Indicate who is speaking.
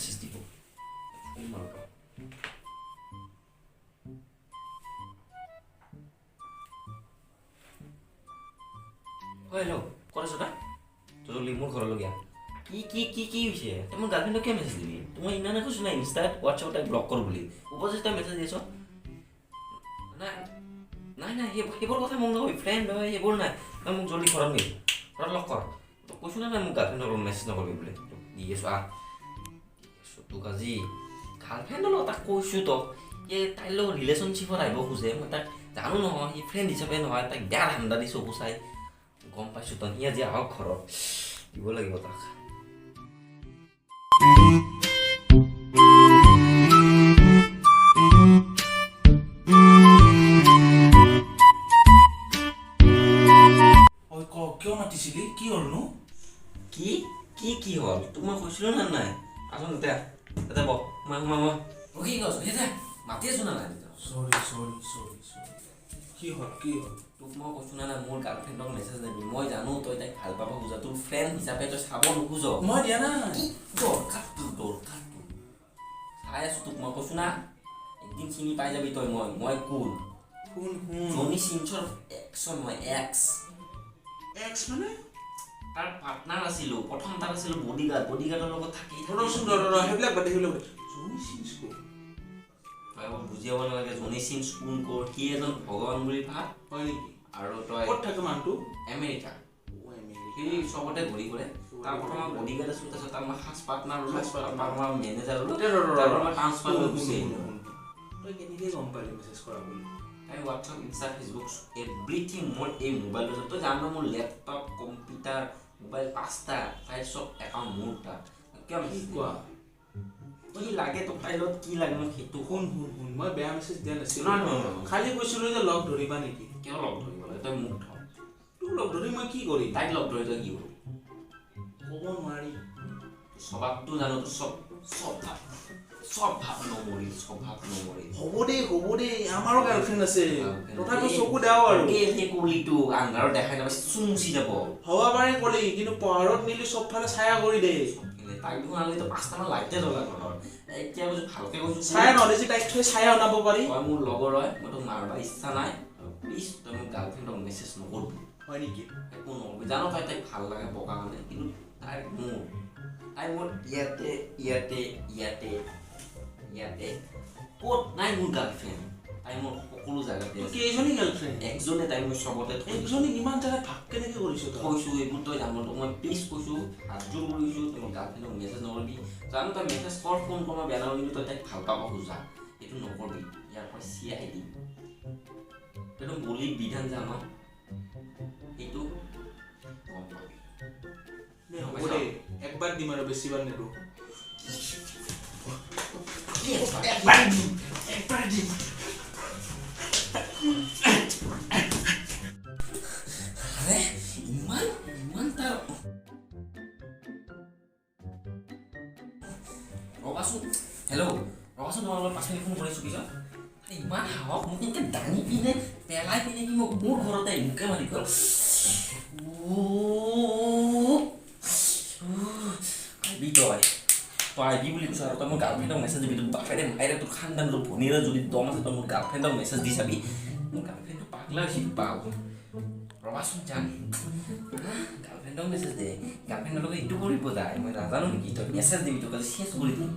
Speaker 1: message দিব hello' ক'ত আছ তই জলদি মোৰ ঘৰলৈকে কি হৈছে তই মোৰ গাৰ্লফ্ৰেণ্ডক কিয় মেছেজ দিবি মই ইমানে কৈছোঁ না ইনষ্টাত হোৱাটছএপত তাইক ব্লক কৰ বুলি উপস্থিত তই মেছেজ দিছ নাই সেইবোৰ কথা মোক নহয় ফ্ৰেণ্ড হয় সেইবোৰ নাই তই মোক জলদি ঘৰত নিবি ঘৰত লগ কৰ তই কৈছোঁ না মোক গাৰ্লফ্ৰেণ্ডক মেছেজ নকৰিবি বুলি দি আছোঁ তোক আজি গাৰ্লফ্ৰেণ্ডৰ লগত তাক কৈছোঁ তই তাইৰ লগত ৰিলেশ্যনশ্বিপত আহিব খোজে মই তাক জানো নহয় সি ফ্ৰেণ্ড হিচাপে নহয় তাইক বেয়া ধান্দা দি চকু চাই গম পাইছোঁ তই সি আজি আহক ঘৰত দিব লাগিব তাক
Speaker 2: কিয় মাতিছিলি কি হ'লনো
Speaker 1: কি হ'ল তোক মই কৈছিলোঁ না নাই আছোন এতিয়া এতিয়া বহ কি কৈছ এতিয়া মাতি আছোঁ না নাই
Speaker 2: চৰি কি হ'ল
Speaker 1: তোক মই কৈছোঁ না নাই মোৰ গাৰ্লফ্ৰেণ্ডক মেছেজ দিবি মই জানো তই তাইক ভাল পাব খোজা তোৰ ফ্ৰেণ্ড হিচাপে তই চাব নোখোজ
Speaker 2: মই দিয়া নাই
Speaker 1: দৰকাৰ চাই আছোঁ তোক মই কৈছোঁ না একদিন চিনি পাই যাবি তই মই কোন জনি চিনছৰ একশ্যন মই এক্স
Speaker 2: মানে
Speaker 1: তাৰ পাৰ্টনাৰ আছিলোঁ প্ৰথম তাত আছিলোঁ বডিগাৰ্ডৰ লগত থাকি
Speaker 2: সেইবিলাক বাদে
Speaker 1: তই আকৌ বুজিব নালাগে জনি চিনছ কোন ক'ৰ সি এজন ভগৱান বুলি ভাব
Speaker 2: হয় নেকি
Speaker 1: আৰু তই
Speaker 2: ক'ত থাকে মানুহটো
Speaker 1: আমেৰিকা সি চবতে ঘূৰি ফুৰে তাৰ প্ৰথম বডিগাৰ্ড আছিলোঁ তাৰপিছত তাৰ মই সাজ পাৰ্টনাৰ ল'লোঁ মেনেজাৰ ল'লোঁ তাৰপৰা মই ট্ৰান্সফাৰ লৈ গুচি আহিলোঁ
Speaker 2: তই কেনেকৈ গম পালি মেছেজ কৰা বুলি
Speaker 1: তাই হোৱাটছআপ ইনষ্টা ফেচবুক এভৰিথিং মোৰ এই মোবাইলটো তই জানো মোৰ লেপটপ কম্পিউটাৰ মোবাইল 5টা তাইৰ চব একাউণ্ট মোৰ তাত কিয় মেছেজ কোৱা কি লাগে তোক তাইৰ লগত কি লাগে মোক সেইটো
Speaker 2: শুন মই বেয়া মেছেজ দিয়া নাছিলোঁ
Speaker 1: নহয়
Speaker 2: খালি কৈছিলোঁ যে লগ ধৰিবা নেকি
Speaker 1: কিয় লগ ধৰিব লাগে তই মোক ধৰ
Speaker 2: তোক লগ ধৰি মই কি কৰিম
Speaker 1: তাইক লগ ধৰি তই কি কৰিবি
Speaker 2: ক'ব নোৱাৰি
Speaker 1: স্বভাৱটো জানো তোৰ স্বভাৱ নমৰিল
Speaker 2: হ'ব দেই আমাৰো গাৰ্লফ্ৰেণ্ড আছে তথাপি চকু দেও আৰু
Speaker 1: সেই কলিটো আন্ধাৰত দেখাই নাপাই চুমুচি যাব
Speaker 2: হ'ব পাৰে কলি কিন্তু পাহাৰত নিলি চবফালে ছায়া কৰি দে
Speaker 1: তাইক দেখোন আনিলে 5টামান লাইটে জ্বলা ঘৰৰ এতিয়া কৈছোঁ ভালকৈ কৈছোঁ
Speaker 2: ছায়া নহ'লে যে তাইক থৈ ছায়া অনাব পাৰি
Speaker 1: তই মোৰ লগৰ হয় মই তোক মাৰিব ইচ্ছা নাই প্লিজ তই মোক গাৰ্লফ্ৰেণ্ডক মেছেজ নকৰিবি
Speaker 2: হয় নেকি
Speaker 1: একো নকৰিবি জানো তই তাইক ভাল লাগে বগা মানে কিন্তু তাই মোৰ ইয়াতে ক'ত নাই মোৰ গাৰ্লফ্ৰেণ্ড তাই মোৰ সকলো জেগাতে
Speaker 2: কেইজনী গাৰ্লফ্ৰেণ্ড
Speaker 1: একজনে তাই মোৰ চবতে
Speaker 2: একজনী ইমান জেগাত ভাগ কেনেকৈ কৰিছ
Speaker 1: কৈছোঁ এইবোৰ তই জানো তোক মই প্লিজ কৈছোঁ হাতযোৰ কৰিছোঁ তই মোৰ গাৰ্লফ্ৰেণ্ডক মেছেজ নকৰিবি জানো তই মেছেজ কৰ ফোন কৰ মই বেয়া নাপাবি কিন্তু তই তাইক ভাল পাব খোজা এইটো নকৰিবি ইয়াৰ পৰা চিয়াই দিম এইটো বলিৰ বিধান জানো সেইটো গম পাবি
Speaker 2: হ'ব দে একবাৰ দিম আৰু বেছিবাৰ নিদো
Speaker 1: একবাৰ দিম আৰে ইমান তাৰ ৰবাচোন হেল্ল' ৰবাচোন তোমাৰ লগত 5 মিনিট ফোন কৰিছোঁ পিছত ইমান হাওক মোক এনেকৈ দাঙি পিনে পেলাই পিনে কি মোক মোৰ ঘৰতে মোকে মাৰি গ'ল তই আহিবি বুলি কৈছোঁ আৰু তই মোৰ গাৰ্লফ্ৰেণ্ডক মেছেজ দিবি তোৰ বাপেৰে মায়েৰে তোৰ খানদান তোৰ ভনীৰে যদি দম আছে তই মোৰ গাৰ্লফ্ৰেণ্ডক মেছেজ দি চাবি মোৰ গাৰ্লফ্ৰেণ্ডটো পাগলা হৈছে পাও ৰবাচোন যাম গাৰ্লফ্ৰেণ্ডক মেছেজ দে গাৰ্লফ্ৰেণ্ডৰ লগত এইটো কৰিব যায় মই নাজানো নেকি তই মেছেজ দিবি তোক আজি চেঞ্জ কৰি দিম